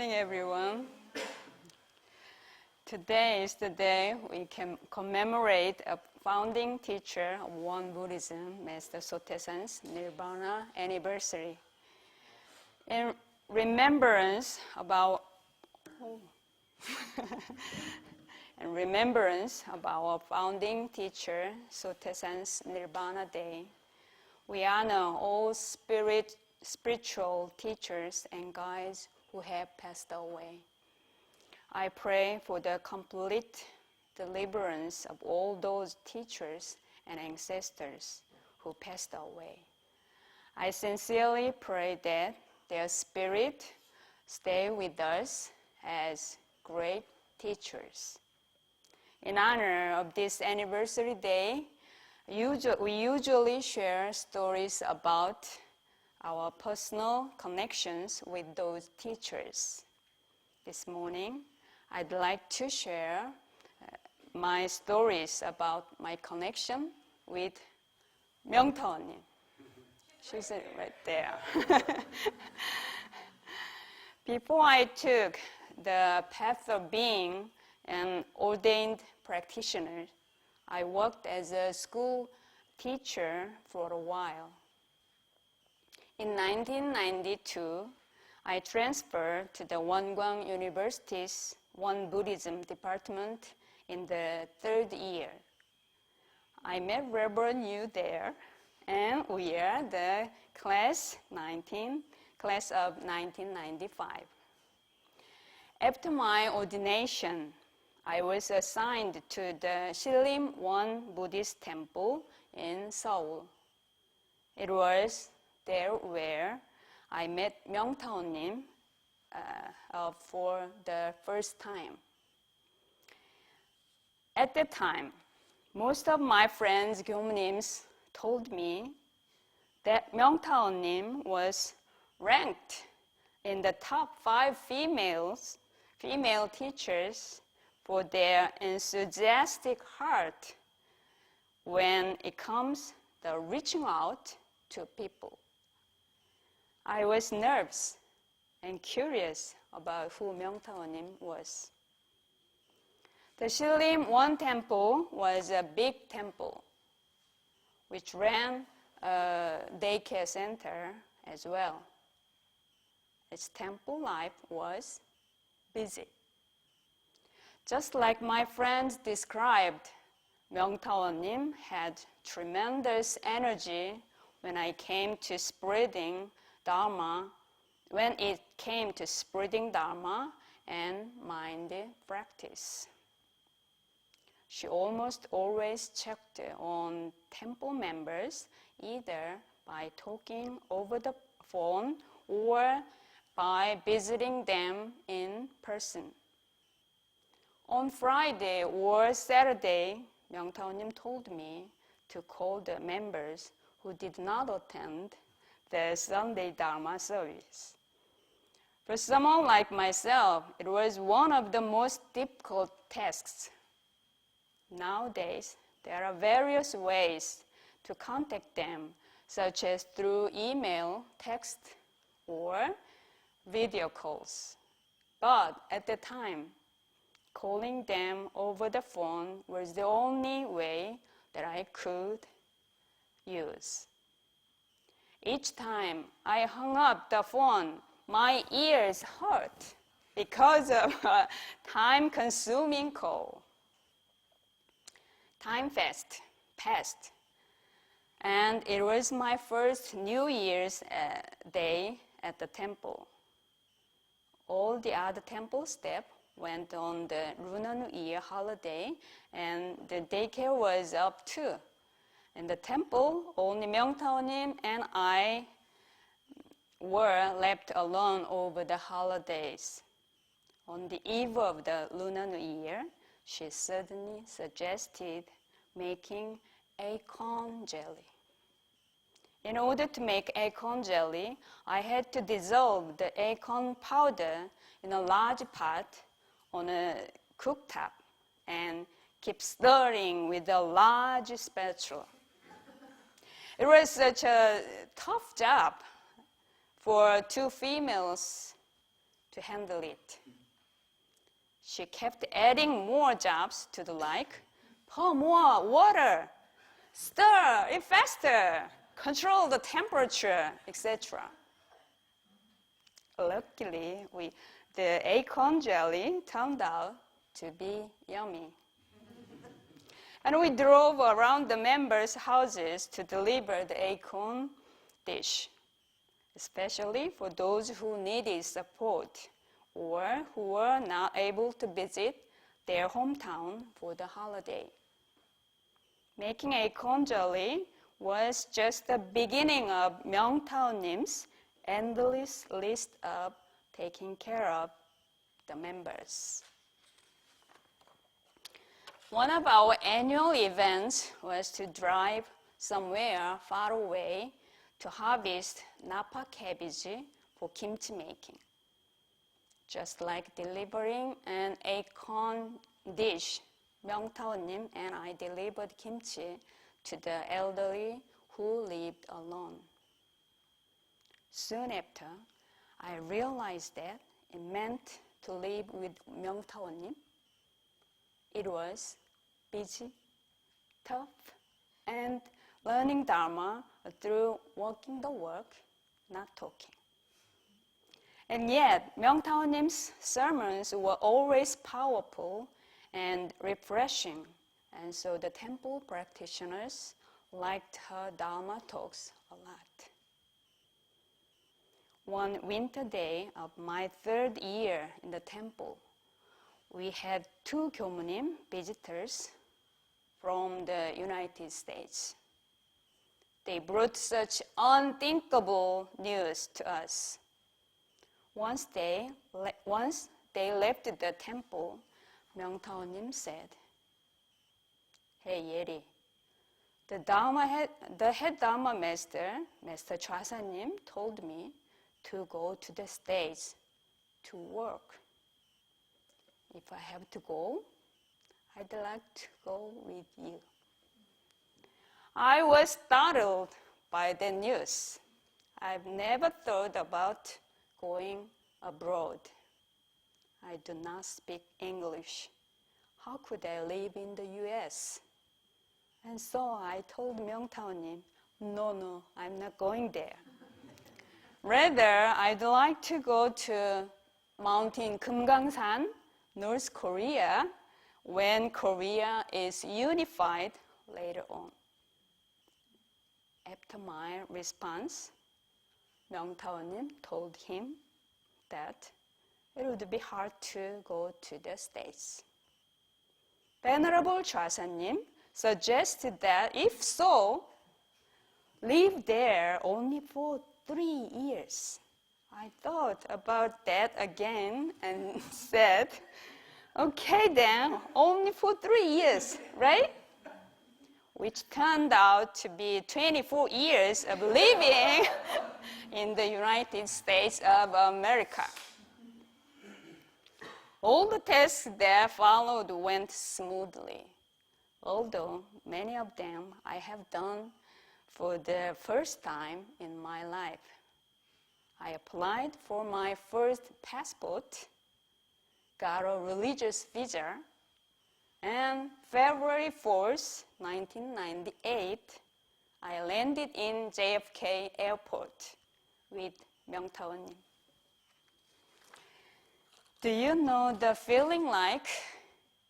morning, everyone. Today is the day we can commemorate a founding teacher of Won Buddhism, Master Sotaesan's Nirvana anniversary. In remembrance about our founding teacher, Sotaesan's Nirvana Day, we honor all spiritual teachers and guides who have passed away. I pray for the complete deliverance of all those teachers and ancestors who passed away. I sincerely pray that their spirit stay with us as great teachers. In honor of this anniversary day, we usually share stories about our personal connections with those teachers. This morning, I'd like to share my stories about my connection with MyungTawonim. She's right there. Before I took the path of being an ordained practitioner, I worked as a school teacher for a while. In 1992, I transferred to the Wonkwang University's Won Buddhism department in the third year. I met Reverend Yu there, and we are the class of 1995. After my ordination, I was assigned to the Silim Won Buddhist temple in Seoul. It was there where I met MyungTawonim for the first time. At that time, most of my friends, gyomnims, told me that MyungTawonim was ranked in the top 5 female teachers for their enthusiastic heart when it comes to reaching out to people. I was nervous and curious about who MyungTawonim was. The Silim Won Temple was a big temple, which ran a daycare center as well. Its temple life was busy. Just like my friends described, MyungTawonim had tremendous energy when it came to spreading Dharma and mind practice. She almost always checked on temple members either by talking over the phone or by visiting them in person. On Friday or Saturday, MyungTawonim told me to call the members who did not attend the Sunday Dharma service. For someone like myself, it was one of the most difficult tasks. Nowadays, there are various ways to contact them, such as through email, text, or video calls. But at the time, calling them over the phone was the only way that I could use. Each time I hung up the phone, my ears hurt because of a time-consuming call. Time passed, and it was my first New Year's Day at the temple. All the other temple staff went on the Lunar New Year holiday, and the daycare was up too. In the temple, only MyungTawonim and I were left alone over the holidays. On the eve of the Lunar New Year, she suddenly suggested making acorn jelly. In order to make acorn jelly, I had to dissolve the acorn powder in a large pot on a cooktop and keep stirring with a large spatula. It was such a tough job for 2 females to handle it. She kept adding more jobs to the like, pour more water, stir it faster, control the temperature, etc. Luckily, the acorn jelly turned out to be yummy. And we drove around the members' houses to deliver the acorn dish, especially for those who needed support or who were not able to visit their hometown for the holiday. Making acorn jelly was just the beginning of MyungTawoNim's endless list of taking care of the members. One of our annual events was to drive somewhere far away to harvest napa cabbage for kimchi making. Just like delivering an acorn dish, MyungTawonim and I delivered kimchi to the elderly who lived alone. Soon after, I realized that it meant to live with MyungTawonim. It was busy, tough, and learning Dharma through walking the walk, not talking. And yet, MyungTawoNim's sermons were always powerful and refreshing, and so the temple practitioners liked her Dharma talks a lot. One winter day of my 3rd year in the temple, we had 2 Gyomunim visitors from the United States. They brought such unthinkable news to us. Once they left the temple, MyungTawonim said, "Hey Yeri, the head Dharma master, Master Chwasanim, told me to go to the States to work. If I have to go, I'd like to go with you." I was startled by the news. I've never thought about going abroad. I do not speak English. How could I live in the US? And so I told MyungTawonim, no, I'm not going there. Rather, I'd like to go to Mountain Kumgangsan, North Korea, when Korea is unified later on. After my response, MyungTawonim told him that it would be hard to go to the States. Venerable Chwasanim suggested that if so, live there only for 3 years. I thought about that again and said, okay then, only for 3 years, right? Which turned out to be 24 years of living in the United States of America. All the tests that followed went smoothly, although many of them I have done for the first time in my life. I applied for my first passport, got a religious visa, and February 4th, 1998, I landed in JFK Airport with MyungTawonim. Do you know the feeling like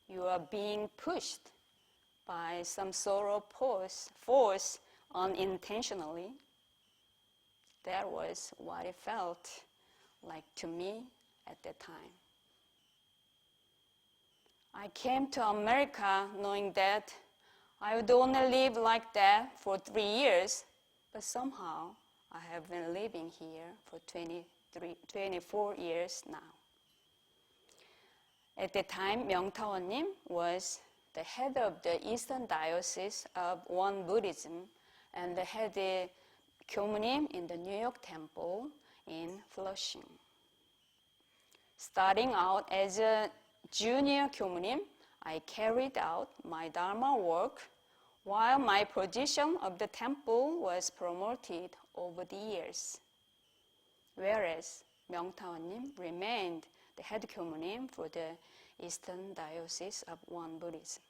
you are being pushed by some sort of force unintentionally? That was what it felt like to me at the time. I came to America knowing that I would only live like that for 3 years, but somehow I have been living here for 24 years now. At the time, MyungTawonim was the head of the Eastern Diocese of Won Buddhism and the head Gyomunim in the New York Temple in Flushing. Starting out as a junior Gyomunim, I carried out my Dharma work while my position of the temple was promoted over the years. Whereas MyungTawonim remained the head 교무님 for the Eastern Diocese of Won Buddhism.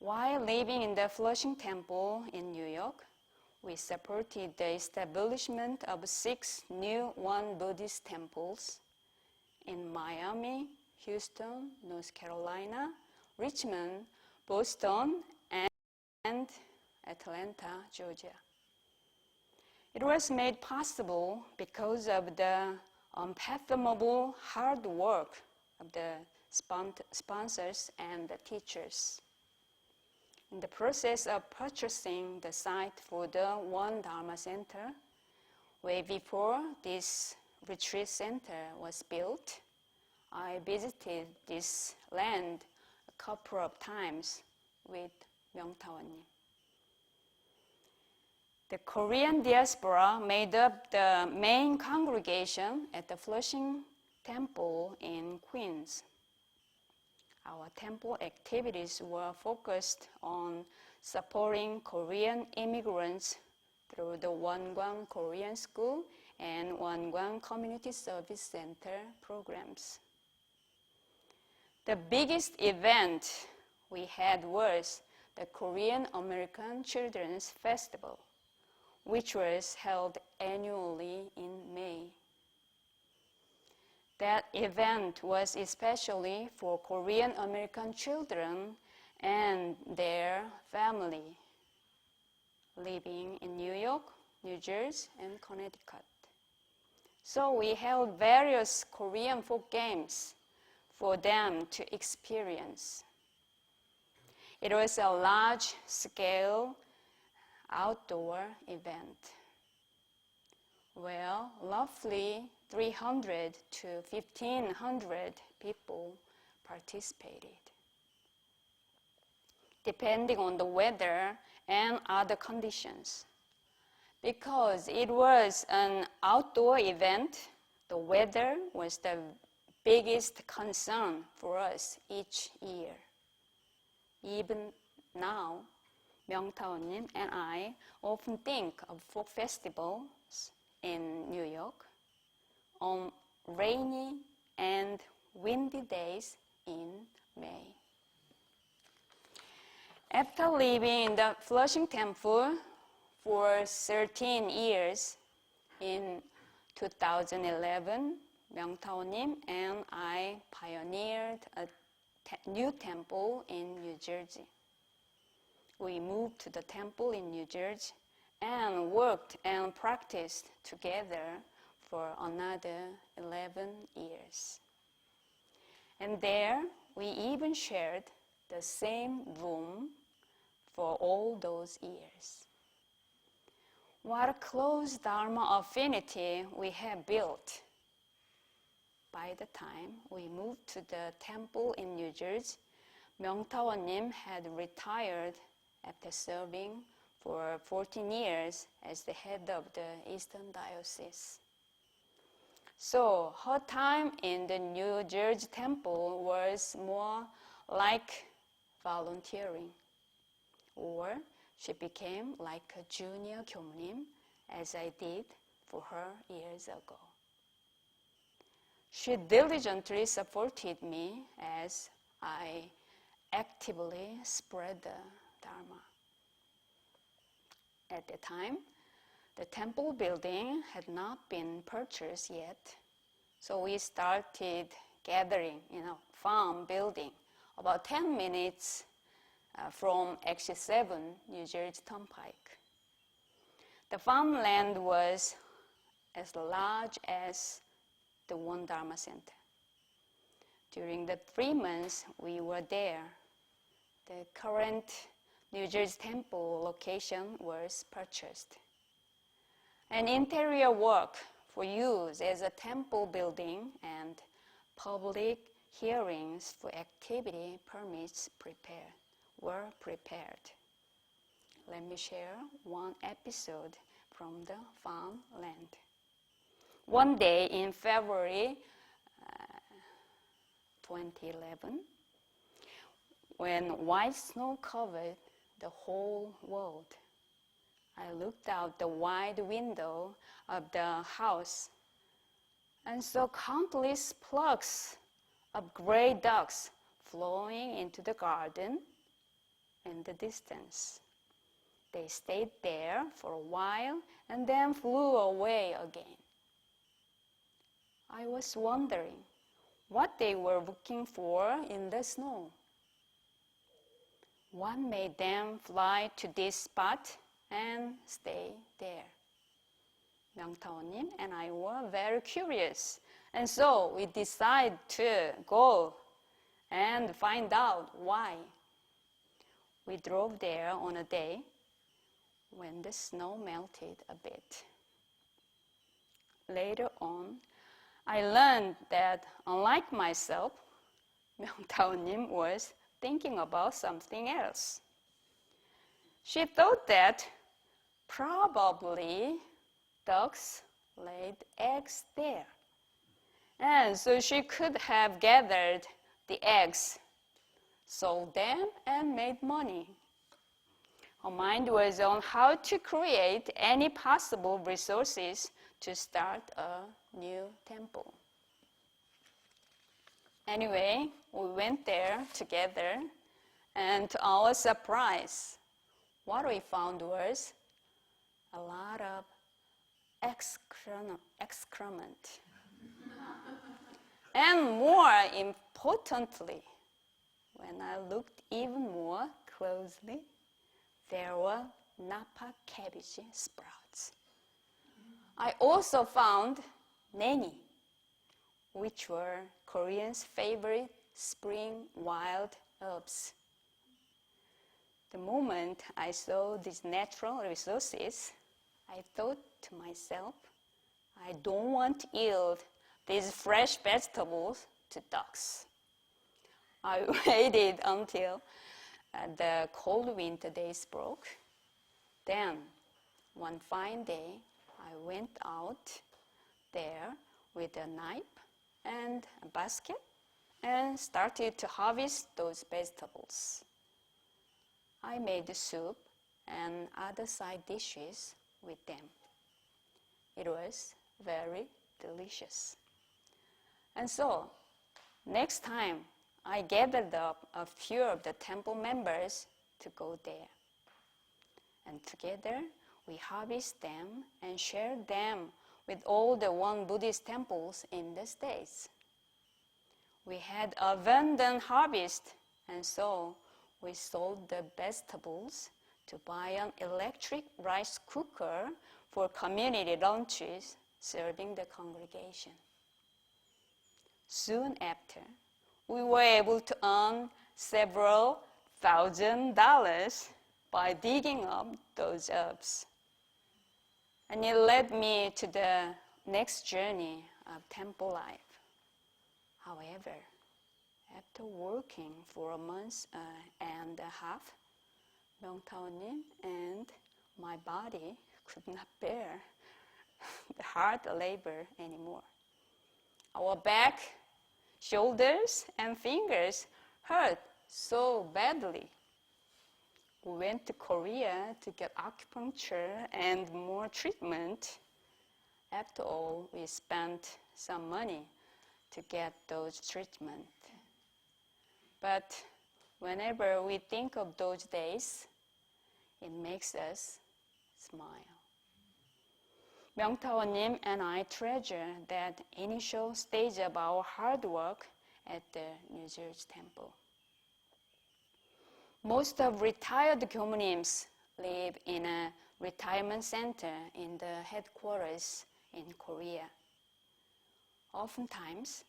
While living in the Flushing Temple in New York, we supported the establishment of 6 new Won Buddhist temples in Miami, Houston, North Carolina, Richmond, Boston, and Atlanta, Georgia. It was made possible because of the unfathomable hard work of the sponsors and the teachers. In the process of purchasing the site for the One Dharma Center, way before this retreat center was built, I visited this land a couple of times with MyungTawonim. The Korean diaspora made up the main congregation at the Flushing Temple in Queens. Our temple activities were focused on supporting Korean immigrants through the Wonkwang Korean School and Wonkwang Community Service Center programs. The biggest event we had was the Korean American Children's Festival, which was held annually in May. That event was especially for Korean American children and their family living in New York, New Jersey, and Connecticut. So we held various Korean folk games for them to experience. It was a large-scale outdoor event. Well, roughly 300 to 1,500 people participated. Depending on the weather and other conditions. Because it was an outdoor event, the weather was the biggest concern for us each year. Even now, MyungTawonim and I often think of folk festivals in New York on rainy and windy days in May. After living in the Flushing Temple for 13 years, in 2011, MyungTawonim and I pioneered a new temple in New Jersey. We moved to the temple in New Jersey and worked and practiced together for another 11 years. And there, we even shared the same room for all those years. What a close Dharma affinity we have built. By the time we moved to the temple in New Jersey, MyungTawonim had retired after serving for 14 years as the head of the Eastern Diocese. So her time in the New Jersey temple was more like volunteering, or she became like a junior 교무님, as I did for her years ago. She diligently supported me as I actively spread the Dharma. At the time, the temple building had not been purchased yet, so we started gathering in a farm building about 10 minutes from Exit 7, New Jersey Turnpike. The farmland was as large as the One Dharma Center. During the 3 months we were there, the current New Jersey temple location was purchased. An interior work for use as a temple building and public hearings for activity permits were prepared. Let me share one episode from the farmland. One day in February 2011, when white snow covered the whole world, I looked out the wide window of the house and saw countless flocks of gray ducks flowing into the garden in the distance. They stayed there for a while and then flew away again. I was wondering what they were looking for in the snow. What made them fly to this spot and stay there? MyungTawonim and I were very curious, and so we decided to go and find out why. We drove there on a day when the snow melted a bit. Later on, I learned that, unlike myself, MyungTawonim was thinking about something else. She thought that probably ducks laid eggs there, and so she could have gathered the eggs, sold them, and made money. Her mind was on how to create any possible resources to start a new temple. Anyway, we went there together, and to our surprise, what we found was a lot of excrement. And more importantly, when I looked even more closely, there were napa cabbage sprouts. I also found neni, which were Koreans' favorite spring wild herbs. The moment I saw these natural resources, I thought to myself, I don't want to yield these fresh vegetables to ducks. I waited until the cold winter days broke. Then, one fine day, I went out there with a knife and a basket and started to harvest those vegetables. I made soup and other side dishes with them. It was very delicious. And so, next time, I gathered up a few of the temple members to go there. And together, we harvest them and share them with all the one Buddhist temples in the States. We had abundant harvest, and so we sold the vegetables to buy an electric rice cooker for community lunches serving the congregation. Soon after, we were able to earn several $1,000 by digging up those herbs. And it led me to the next journey of temple life. However, after working for a month and a half, MyungTawonim and my body could not bear the hard labor anymore. Our back, shoulders, and fingers hurt so badly. We went to Korea to get acupuncture and more treatment. After all, we spent some money to get those treatments. But whenever we think of those days, it makes us smile. MyungTawonim and I treasure that initial stage of our hard work at the New Jersey Temple. Most of retired gyomonims live in a retirement center in the headquarters in Korea. Oftentimes,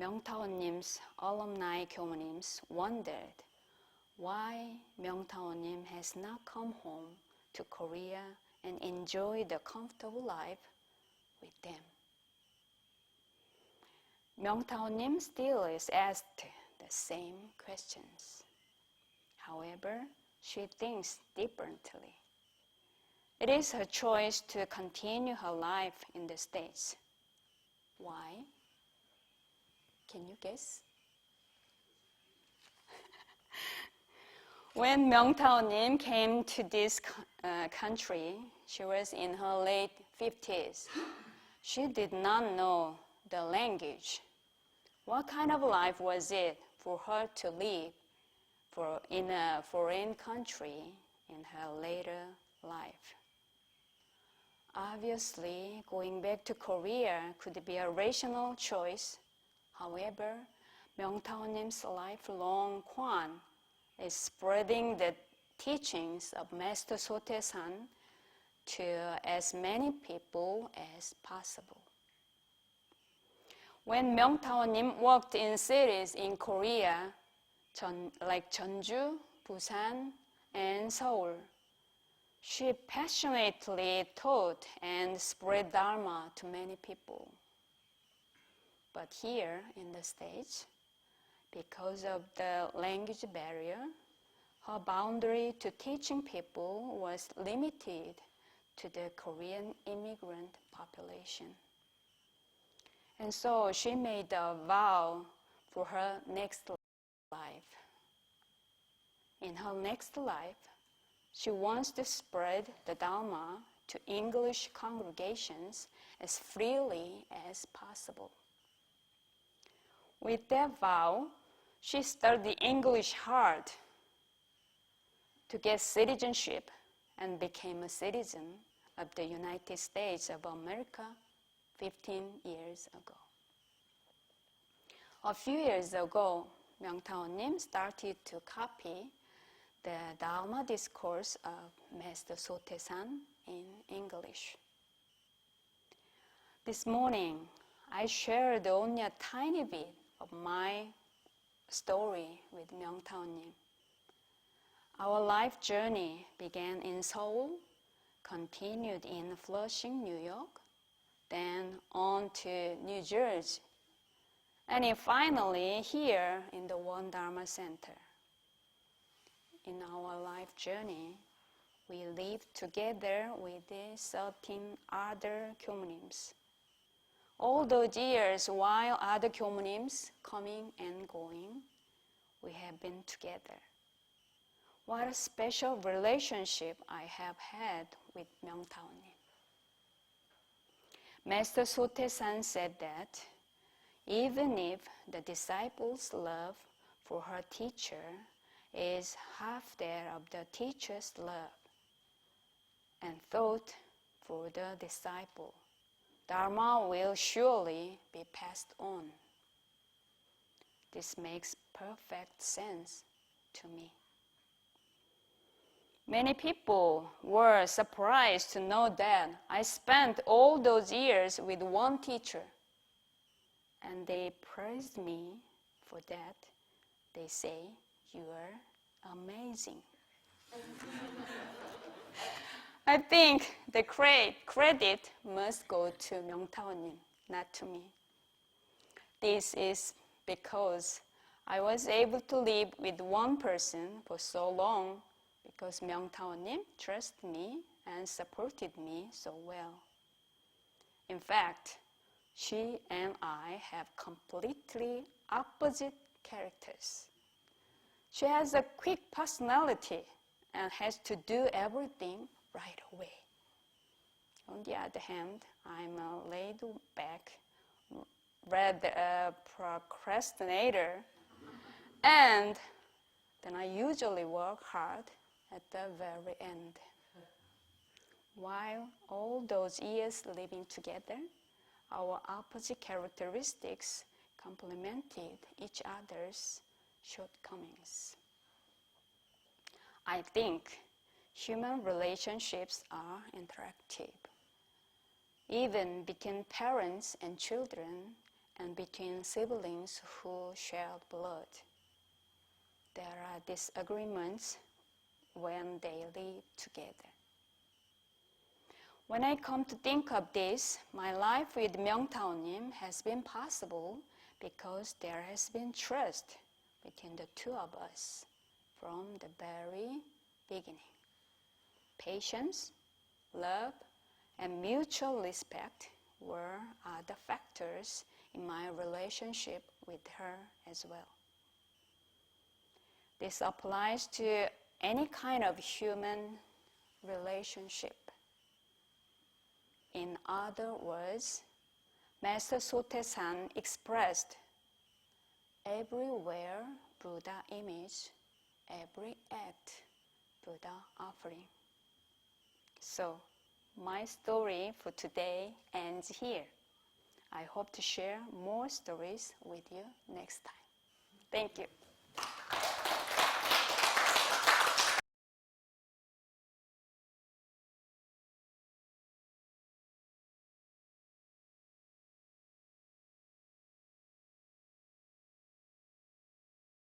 MyungTawo님's alumni gyomonims wondered why MyungTawonim has not come home to Korea and enjoy the comfortable life with them. MyungTawonim still is asked the same questions. However, she thinks differently. It is her choice to continue her life in the States. Why? Can you guess? When MyungTawonim came to this country, she was in her late 50s. She did not know the language. What kind of life was it for her to live in a foreign country in her later life? Obviously, going back to Korea could be a rational choice. However, MyungTawo님's lifelong kwan is spreading the teachings of Master Sotaesan to as many people as possible. When MyungTawonim worked in cities in Korea, like Jeonju, Busan, and Seoul, she passionately taught and spread Dharma to many people. But here in the States, because of the language barrier, her boundary to teaching people was limited to the Korean immigrant population. And so she made a vow for her next life. In her next life, she wants to spread the Dharma to English congregations as freely as possible. With that vow, she studied English hard to get citizenship and became a citizen of the United States of America 15 years ago. A few years ago, MyungTawonim started to copy the Dharma discourse of Master Sotaesan in English. This morning, I shared only a tiny bit of my story with MyungTawonim. Our life journey began in Seoul, continued in Flushing, New York, then on to New Jersey, and finally here in the One Dharma Center. In our life journey, we lived together with the 13 other Kyomonims. All those years, while other Kyomonims coming and going, we have been together. What a special relationship I have had with MyungTawonim. Master Sotaesan said that even if the disciple's love for her teacher is half that of the teacher's love and thought for the disciple, Dharma will surely be passed on. This makes perfect sense to me. Many people were surprised to know that I spent all those years with one teacher, and they praised me for that. They say, "You are amazing." I think the credit must go to MyungTawonim, not to me. This is because I was able to live with one person for so long because MyungTawonim trusted me and supported me so well. In fact, she and I have completely opposite characters. She has a quick personality and has to do everything right away. On the other hand, I'm a laid-back, rather procrastinator, and then I usually work hard at the very end. While all those years living together, our opposite characteristics complemented each other's shortcomings. I think human relationships are interactive, even between parents and children and between siblings who share blood. There are disagreements when they live together. When I come to think of this, my life with MyungTawonim has been possible because there has been trust between the two of us from the very beginning. Patience, love, and mutual respect were other factors in my relationship with her as well. This applies to any kind of human relationship. In other words, Master Sotaesan expressed, everywhere Buddha image, every act Buddha offering. So, my story for today ends here. I hope to share more stories with you next time. Thank you.